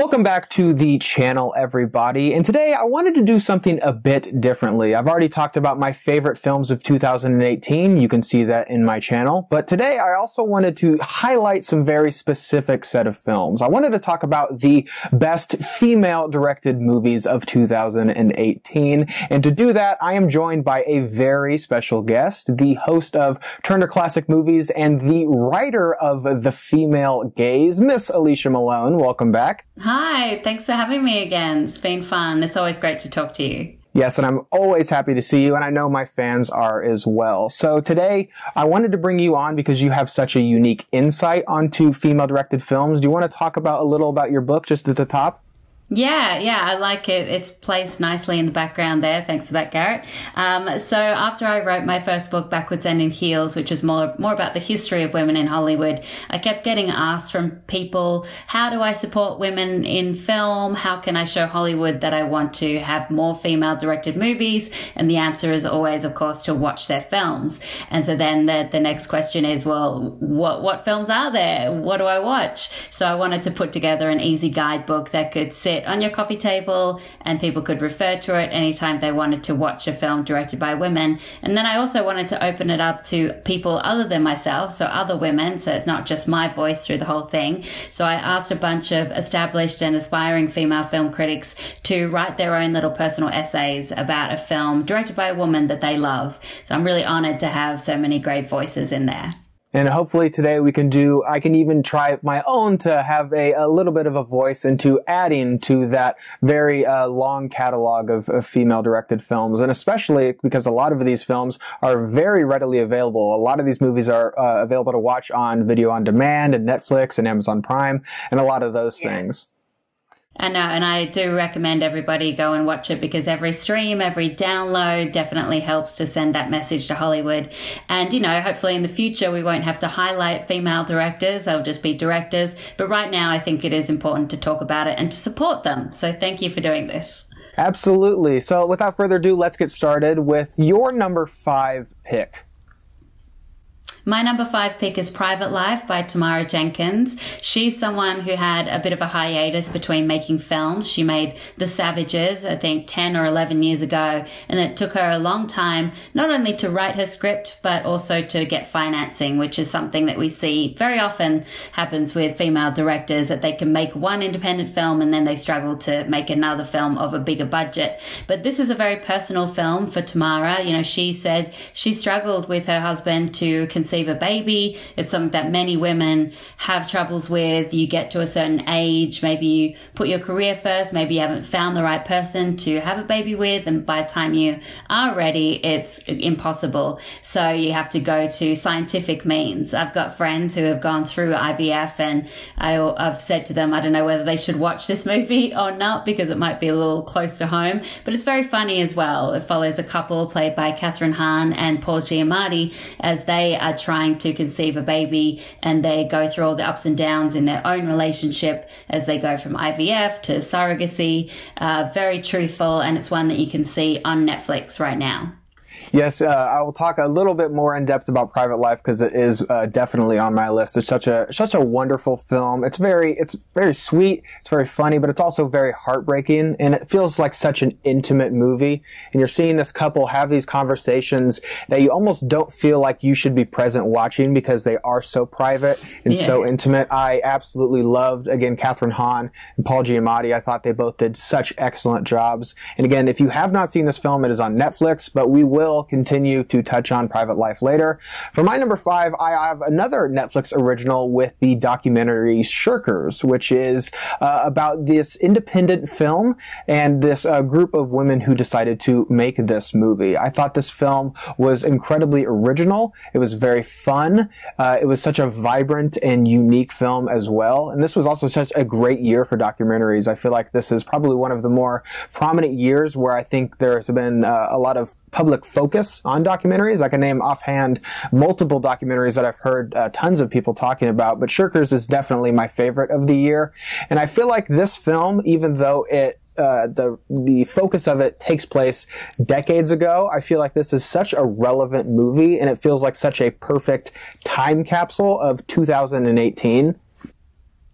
Welcome back to the channel, everybody. And today I wanted to do something a bit differently. I've already talked about my favorite films of 2018. You can see that in my channel. But today I also wanted to highlight some very specific set of films. I wanted to talk about the best female-directed movies of 2018. And to do that, I am joined by a very special guest, the host of Turner Classic Movies and the writer of The Female Gaze, Miss Alicia Malone. Welcome back. Hi, thanks for having me again. It's been fun. It's always great to talk to you. Yes, and I'm always happy to see you, and I know my fans are as well. So today, I wanted to bring you on because you have such a unique insight onto female-directed films. Do you want to talk about a little about your book just at the top? Yeah, I like it. It's placed nicely in the background there. Thanks for that, Garrett. So after I wrote my first book, Backwards and in Heels, which is more about the history of women in Hollywood, I kept getting asked from people, how do I support women in film? How can I show Hollywood that I want to have more female-directed movies? And the answer is always, of course, to watch their films. And so then the next question is, well, what films are there? What do I watch? So I wanted to put together an easy guidebook that could sit on your coffee table and people could refer to it anytime they wanted to watch a film directed by women. And then I also wanted to open it up to people other than myself, so other women, so it's not just my voice through the whole thing. So I asked a bunch of established and aspiring female film critics to write their own little personal essays about a film directed by a woman that they love. So I'm really honored to have so many great voices in there. And hopefully today I can even try my own to have a little bit of a voice into adding to that very long catalog of female-directed films. And especially because a lot of these films are very readily available. A lot of these movies are available to watch on video on demand and Netflix and Amazon Prime and a lot of those things. I know, and I do recommend everybody go and watch it because every stream, every download definitely helps to send that message to Hollywood. And, you know, hopefully in the future we won't have to highlight female directors. They'll just be directors. But right now I think it is important to talk about it and to support them. So thank you for doing this. Absolutely. So without further ado, let's get started with your number 5 pick. My number 5 pick is Private Life by Tamara Jenkins. She's someone who had a bit of a hiatus between making films. She made The Savages, I think 10 or 11 years ago, and it took her a long time not only to write her script, but also to get financing, which is something that we see very often happens with female directors, that they can make one independent film and then they struggle to make another film of a bigger budget. But this is a very personal film for Tamara. You know, she said she struggled with her husband to conceive a baby. It's something that many women have troubles with. You get to a certain age, maybe you put your career first, maybe you haven't found the right person to have a baby with, and by the time you are ready, it's impossible. So you have to go to scientific means. I've got friends who have gone through IVF, and I've said to them, I don't know whether they should watch this movie or not because it might be a little close to home, but it's very funny as well. It follows a couple played by Kathryn Hahn and Paul Giamatti as they are trying to conceive a baby, and they go through all the ups and downs in their own relationship as they go from IVF to surrogacy. Very truthful, and it's one that you can see on Netflix right now. Yes, I will talk a little bit more in depth about Private Life because it is definitely on my list. It's such a wonderful film. It's very sweet. It's very funny, but it's also very heartbreaking, and it feels like such an intimate movie. And you're seeing this couple have these conversations that you almost don't feel like you should be present watching because they are so private and so intimate. I absolutely loved, again, Kathryn Hahn and Paul Giamatti. I thought they both did such excellent jobs. And again, if you have not seen this film, it is on Netflix, but we will continue to touch on Private Life later. For my number 5, I have another Netflix original with the documentary Shirkers, which is about this independent film and this group of women who decided to make this movie. I thought this film was incredibly original. It was very fun. It was such a vibrant and unique film as well. And this was also such a great year for documentaries. I feel like this is probably one of the more prominent years where I think there's been a lot of public focus on documentaries. I can name offhand multiple documentaries that I've heard tons of people talking about, but Shirkers is definitely my favorite of the year. And I feel like this film, even though it the focus of it takes place decades ago, I feel like this is such a relevant movie, and it feels like such a perfect time capsule of 2018.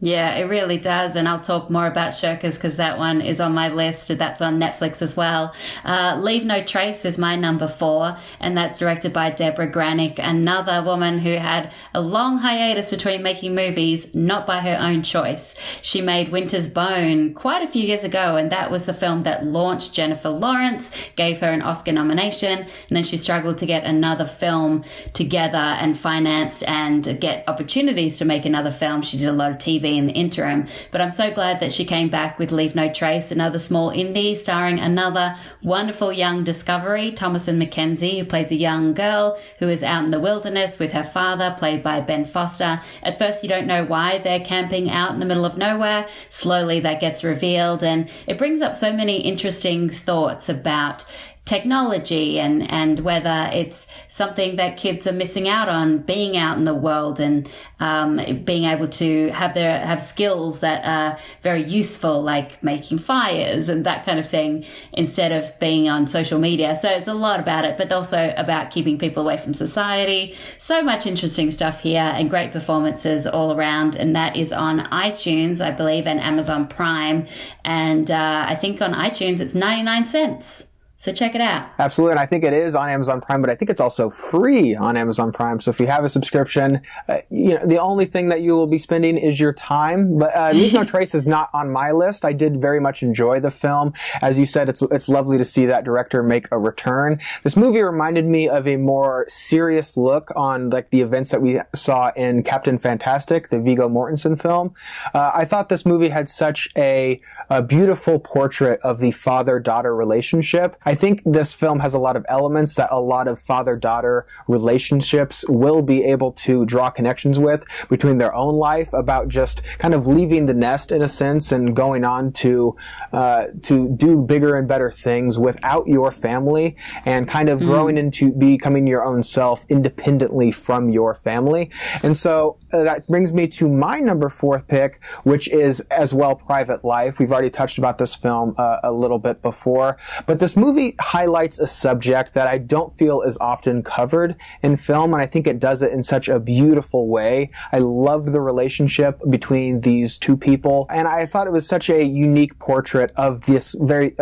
Yeah, it really does. And I'll talk more about Shirkers because that one is on my list. That's on Netflix as well. Leave No Trace is my number 4, and that's directed by Deborah Granick, another woman who had a long hiatus between making movies, not by her own choice. She made Winter's Bone quite a few years ago, and that was the film that launched Jennifer Lawrence, gave her an Oscar nomination, and then she struggled to get another film together and financed and get opportunities to make another film. She did a lot of TV in the interim, but I'm so glad that she came back with Leave No Trace, another small indie starring another wonderful young discovery, Thomasin McKenzie, who plays a young girl who is out in the wilderness with her father, played by Ben Foster. At first, you don't know why they're camping out in the middle of nowhere. Slowly, that gets revealed, and it brings up so many interesting thoughts about technology and whether it's something that kids are missing out on, being out in the world and being able to have skills that are very useful, like making fires and that kind of thing, instead of being on social media. So it's a lot about it, but also about keeping people away from society. So much interesting stuff here and great performances all around. And that is on iTunes, I believe, and Amazon Prime. And I think on iTunes it's 99 cents. So check it out. Absolutely. And I think it is on Amazon Prime, but I think it's also free on Amazon Prime. So if you have a subscription, the only thing that you will be spending is your time. But Leave No Trace is not on my list. I did very much enjoy the film. As you said, it's lovely to see that director make a return. This movie reminded me of a more serious look on like the events that we saw in Captain Fantastic, the Viggo Mortensen film. I thought this movie had such a beautiful portrait of the father-daughter relationship. I think this film has a lot of elements that a lot of father-daughter relationships will be able to draw connections with between their own life, about just kind of leaving the nest in a sense and going on to do bigger and better things without your family, and kind of growing into becoming your own self independently from your family. And so that brings me to my number 4th pick, which is as well Private Life. We've already touched about this film a little bit before, but this movie highlights a subject that I don't feel is often covered in film, and I think it does it in such a beautiful way. I love the relationship between these two people, and I thought it was such a unique portrait of this very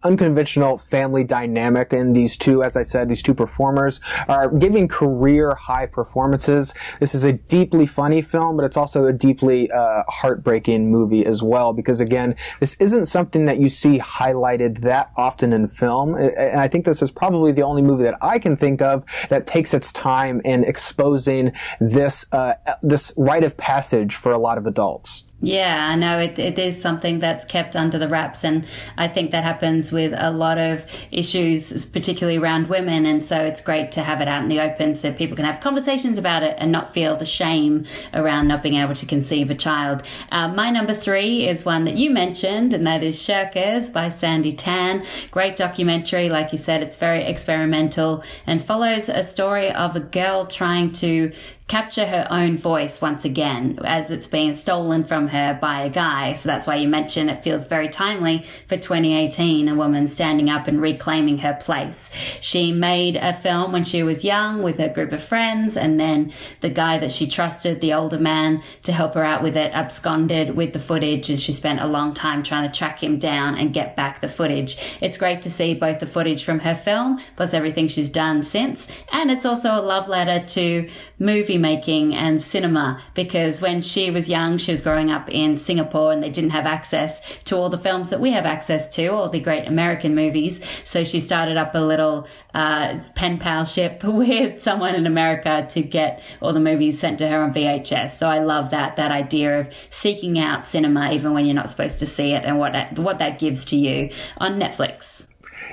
unconventional family dynamic. And these two, as I said, these two performers are giving career high performances. This is a deeply funny film, but it's also a deeply heartbreaking movie as well, because again, this isn't something that you see highlighted that often in film. And I think this is probably the only movie that I can think of that takes its time in exposing this rite of passage for a lot of adults. Yeah, I know it is something that's kept under the wraps, and I think that happens with a lot of issues, particularly around women, and so it's great to have it out in the open so people can have conversations about it and not feel the shame around not being able to conceive a child. My number 3 is one that you mentioned, and that is Shirkers by Sandy Tan. Great documentary, like you said, it's very experimental and follows a story of a girl trying to capture her own voice once again as it's being stolen from her by a guy. So that's why you mentioned it feels very timely for 2018, a woman standing up and reclaiming her place. She made a film when she was young with a group of friends, and then the guy that she trusted, the older man, to help her out with it, absconded with the footage, and she spent a long time trying to track him down and get back the footage. It's great to see both the footage from her film plus everything she's done since, and it's also a love letter to movie making and cinema, because when she was young, she was growing up in Singapore and they didn't have access to all the films that we have access to, all the great American movies. So she started up a little pen pal ship with someone in America to get all the movies sent to her on VHS. So I love that idea of seeking out cinema even when you're not supposed to see it, and what that gives to you on Netflix.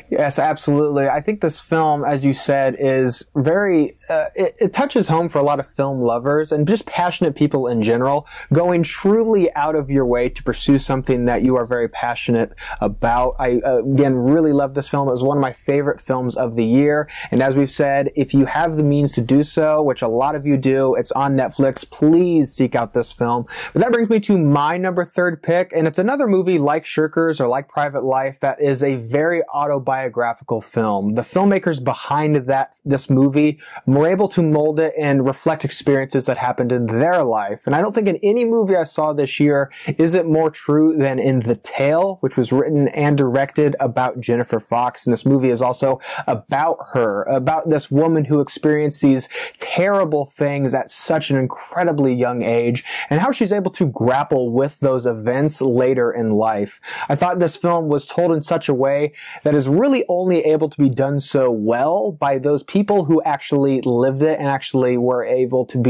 Yes, absolutely. I think this film, as you said, is very, it touches home for a lot of film lovers and just passionate people in general, going truly out of your way to pursue something that you are very passionate about. I, again, really love this film. It was one of my favorite films of the year. And as we've said, if you have the means to do so, which a lot of you do, it's on Netflix, please seek out this film. But that brings me to my number 3rd pick, and it's another movie like Shirkers or like Private Life that is a very autobiographical autobiographical film. The filmmakers behind this movie were able to mold it and reflect experiences that happened in their life. And I don't think in any movie I saw this year is it more true than in The Tale, which was written and directed about Jennifer Fox. And this movie is also about her, about this woman who experienced these terrible things at such an incredibly young age, and how she's able to grapple with those events later in life. I thought this film was told in such a way that is really only able to be done so well by those people who actually lived it and actually were able to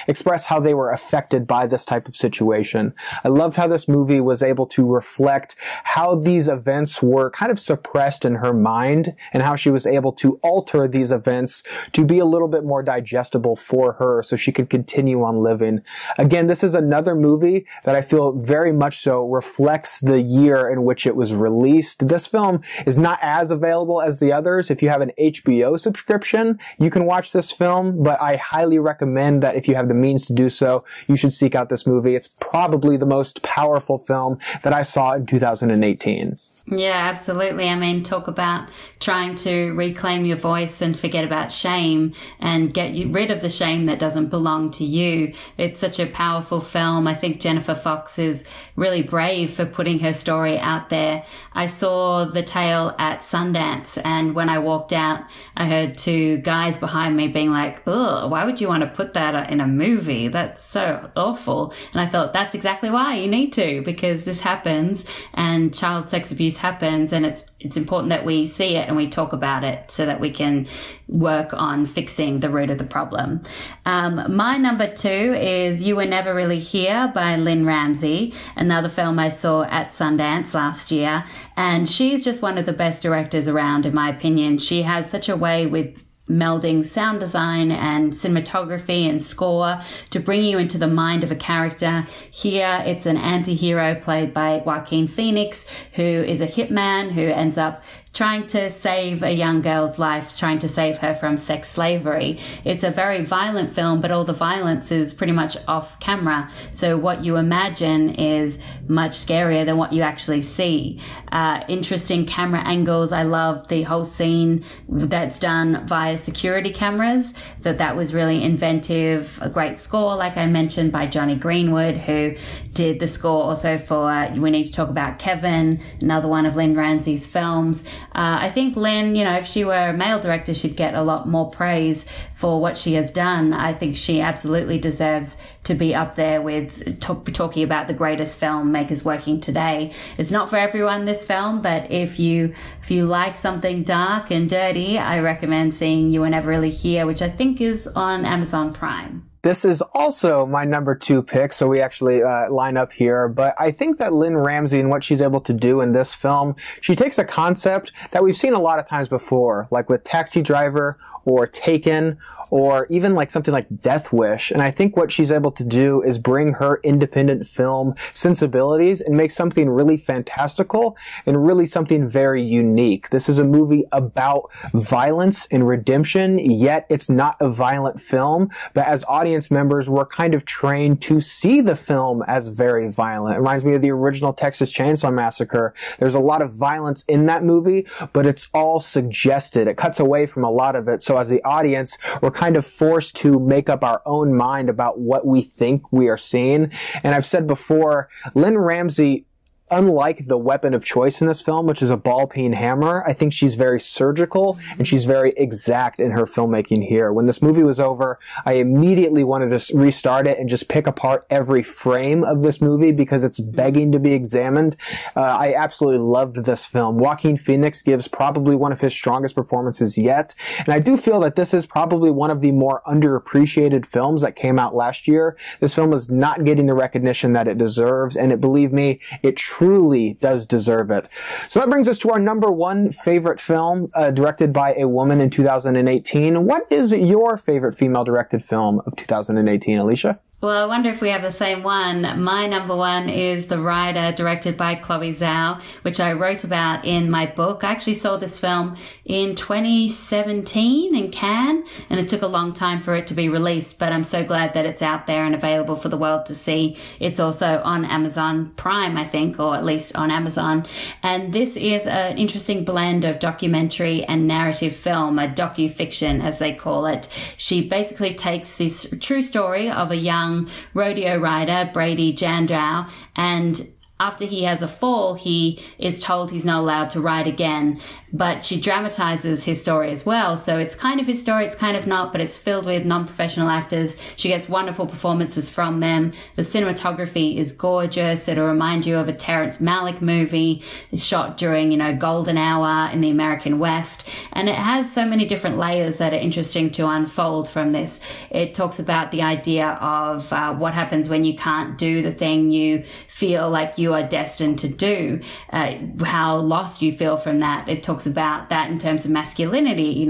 express how they were affected by this type of situation. I loved how this movie was able to reflect how these events were kind of suppressed in her mind and how she was able to alter these events to be a little bit more digestible for her so she could continue on living. Again, this is another movie that I feel very much so reflects the year in which it was released. This film is not as available as the others. If you have an HBO subscription, you can watch this film, but I highly recommend that if you have the means to do so, you should seek out this movie. It's probably the most powerful film that I saw in 2018. Yeah, absolutely. I mean, talk about trying to reclaim your voice and forget about shame and get rid of the shame that doesn't belong to you. It's such a powerful film. I think Jennifer Fox is really brave for putting her story out there. I saw The Tale at Sundance, and when I walked out, I heard two guys behind me being like, "Ugh, why would you want to put that in a movie? That's so awful." And I thought, that's exactly why you need to, because this happens and child sex abuse happens, and it's important that we see it and we talk about it so that we can work on fixing the root of the problem. My number 2 is You Were Never Really Here by Lynn Ramsey, another film I saw at Sundance last year, and she's just one of the best directors around, in my opinion. She has such a way with melding sound design and cinematography and score to bring you into the mind of a character. Here, it's an anti-hero played by Joaquin Phoenix, who is a hitman who ends up trying to save a young girl's life, trying to save her from sex slavery. It's a very violent film, but all the violence is pretty much off camera. So what you imagine is much scarier than what you actually see. Interesting camera angles. I love the whole scene that's done via security cameras. That was really inventive. A great score, like I mentioned, by Johnny Greenwood, who did the score also for We Need to Talk About Kevin, another one of Lynn Ramsey's films. I think Lynn, if she were a male director, she'd get a lot more praise for what she has done. I think she absolutely deserves to be up there with talking about the greatest filmmakers working today. It's not for everyone, this film, but if you like something dark and dirty, I recommend seeing You Were Never Really Here, which I think is on Amazon Prime. This is also my number 2 pick, so we actually line up here. But I think that Lynn Ramsey and what she's able to do in this film, she takes a concept that we've seen a lot of times before, like with Taxi Driver or Taken, or even like something like Death Wish. And I think what she's able to do is bring her independent film sensibilities and make something really fantastical and really something very unique. This is a movie about violence and redemption, yet it's not a violent film. But as audience members, we're kind of trained to see the film as very violent. It reminds me of the original Texas Chainsaw Massacre. There's a lot of violence in that movie, but it's all suggested. It cuts away from a lot of it. So as the audience, we're kind of forced to make up our own mind about what we think we are seeing. And I've said before, Lynn Ramsey, unlike the weapon of choice in this film, which is a ball-peen hammer, I think she's very surgical and she's very exact in her filmmaking here. When this movie was over, I immediately wanted to restart it and just pick apart every frame of this movie because it's begging to be examined. I absolutely loved this film. Joaquin Phoenix gives probably one of his strongest performances yet, and I do feel that this is probably one of the more underappreciated films that came out last year. This film is not getting the recognition that it deserves, and believe me, it truly does deserve it. So that brings us to our number 1 favorite film directed by a woman in 2018. What is your favorite female-directed film of 2018, Alicia? Well, I wonder if we have the same one. My number one is The Rider, directed by Chloe Zhao, which I wrote about in my book. I actually saw this film in 2017 in Cannes, and it took a long time for it to be released, but I'm so glad that it's out there and available for the world to see. It's also on Amazon Prime, I think, or at least on Amazon. And this is an interesting blend of documentary and narrative film, a docu-fiction, as they call it. She basically takes this true story of a young rodeo rider, Brady Jandrow, and after he has a fall, he is told he's not allowed to ride again. But she dramatizes his story as well. So it's kind of his story, it's kind of not, but it's filled with non-professional actors. She gets wonderful performances from them. The cinematography is gorgeous. It'll remind you of a Terrence Malick movie. It's shot during, golden hour in the American West. And it has so many different layers that are interesting to unfold from this. It talks about the idea of what happens when you can't do the thing you feel like you are destined to do, how lost you feel from that. It talks about that in terms of masculinity,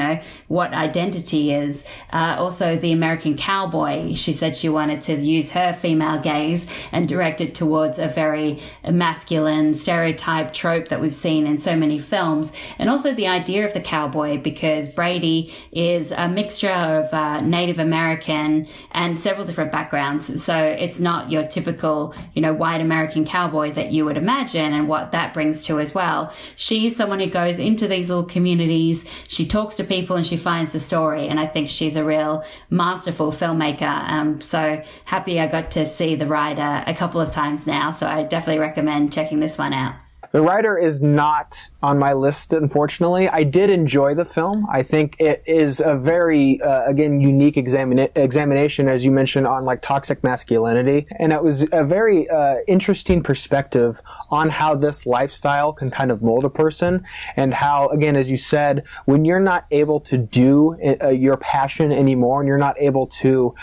what identity is. Also, the American cowboy, she said she wanted to use her female gaze and direct it towards a very masculine stereotype trope that we've seen in so many films. And also the idea of the cowboy, because Brady is a mixture of Native American and several different backgrounds. So it's not your typical, white American cowboy that you would imagine, and what that brings to as well. She's someone who goes into these little communities, she talks to people and she finds the story, and I think she's a real masterful filmmaker. I'm so happy I got to see The Rider a couple of times now, so I definitely recommend checking this one out. The Rider is not on my list, unfortunately. I did enjoy the film. I think it is a very, again, unique examination, as you mentioned, on like toxic masculinity. And it was a very interesting perspective on how this lifestyle can kind of mold a person, and how, again, as you said, when you're not able to do your passion anymore, and you're not able to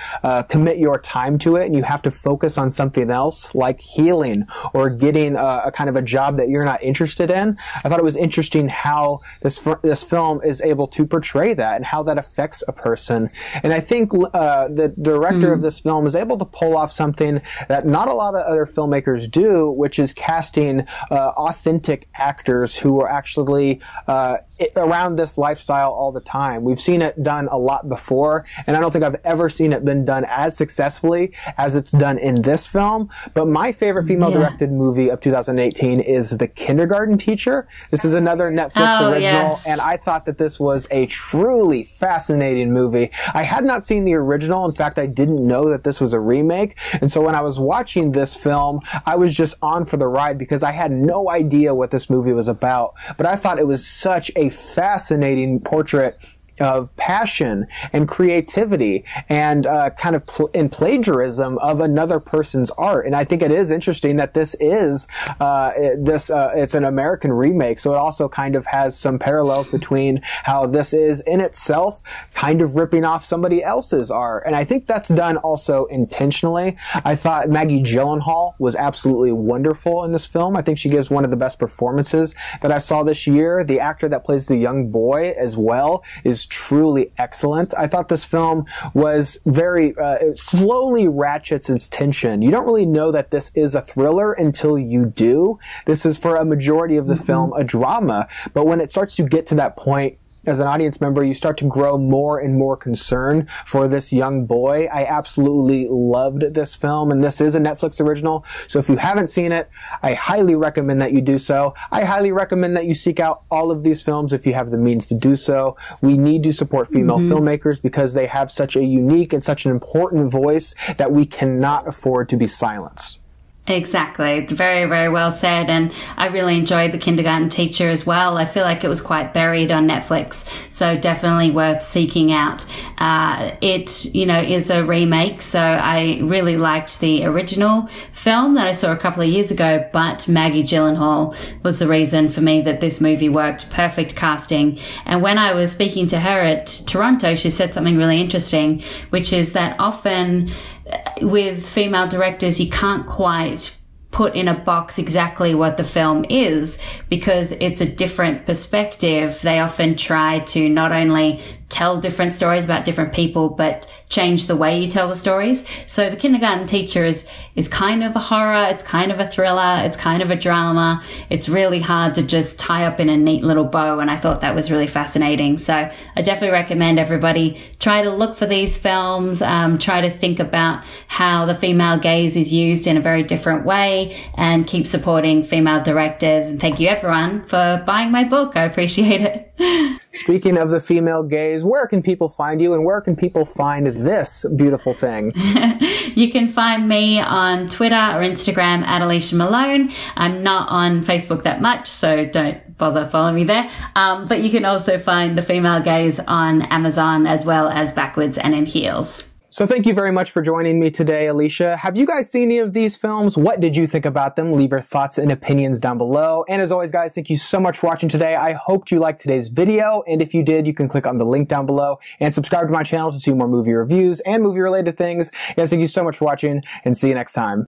commit your time to it, and you have to focus on something else like healing or getting a kind of a job that you're not interested in. I thought it was interesting how this film is able to portray that and how that affects a person. And I think the director of this film is able to pull off something that not a lot of other filmmakers do, which is casting authentic actors who are actually around this lifestyle all the time. We've seen it done a lot before, and I don't think I've ever seen it been done as successfully as it's done in this film. But my favorite female-directed movie of 2018 is The Kindergarten Teacher. This is another Netflix original, and I thought that this was a truly fascinating movie. I had not seen the original. In fact, I didn't know that this was a remake. And so when I was watching this film, I was just on for the ride because I had no idea what this movie was about. But I thought it was such a fascinating portrait of passion and creativity and kind of plagiarism of another person's art. And I think it is interesting that this is it's an American remake, so it also kind of has some parallels between how this is in itself kind of ripping off somebody else's art. And I think that's done also intentionally. I thought Maggie Gyllenhaal was absolutely wonderful in this film. I think she gives one of the best performances that I saw this year. The actor that plays the young boy as well is truly excellent. I thought this film was very, it slowly ratchets its tension. You don't really know that this is a thriller until you do. This is, for a majority of the film, a drama. But when it starts to get to that point, as an audience member, you start to grow more and more concerned for this young boy. I absolutely loved this film, and this is a Netflix original. So if you haven't seen it, I highly recommend that you do so. I highly recommend that you seek out all of these films if you have the means to do so. We need to support female filmmakers because they have such a unique and such an important voice that we cannot afford to be silenced. Exactly. Very, very well said. And I really enjoyed The Kindergarten Teacher as well. I feel like it was quite buried on Netflix, so definitely worth seeking out. It, is a remake, so I really liked the original film that I saw a couple of years ago, but Maggie Gyllenhaal was the reason for me that this movie worked. Perfect casting. And when I was speaking to her at Toronto, she said something really interesting, which is that often with female directors, you can't quite put in a box exactly what the film is because it's a different perspective. They often try to not only tell different stories about different people, but change the way you tell the stories. So The Kindergarten Teacher is kind of a horror, it's kind of a thriller, it's kind of a drama. It's really hard to just tie up in a neat little bow, and I thought that was really fascinating. So I definitely recommend everybody try to look for these films, try to think about how the female gaze is used in a very different way, and keep supporting female directors. And thank you everyone for buying my book. I appreciate it. Speaking of the female gaze, where can people find you, and where can people find this beautiful thing? You can find me on Twitter or Instagram at Alicia Malone. I'm not on Facebook that much, so don't bother following me there. But you can also find The Female Gaze on Amazon, as well as Backwards and in Heels. So thank you very much for joining me today, Alicia. Have you guys seen any of these films? What did you think about them? Leave your thoughts and opinions down below. And as always, guys, thank you so much for watching today. I hoped you liked today's video. And if you did, you can click on the link down below and subscribe to my channel to see more movie reviews and movie-related things. Guys, thank you so much for watching, and see you next time.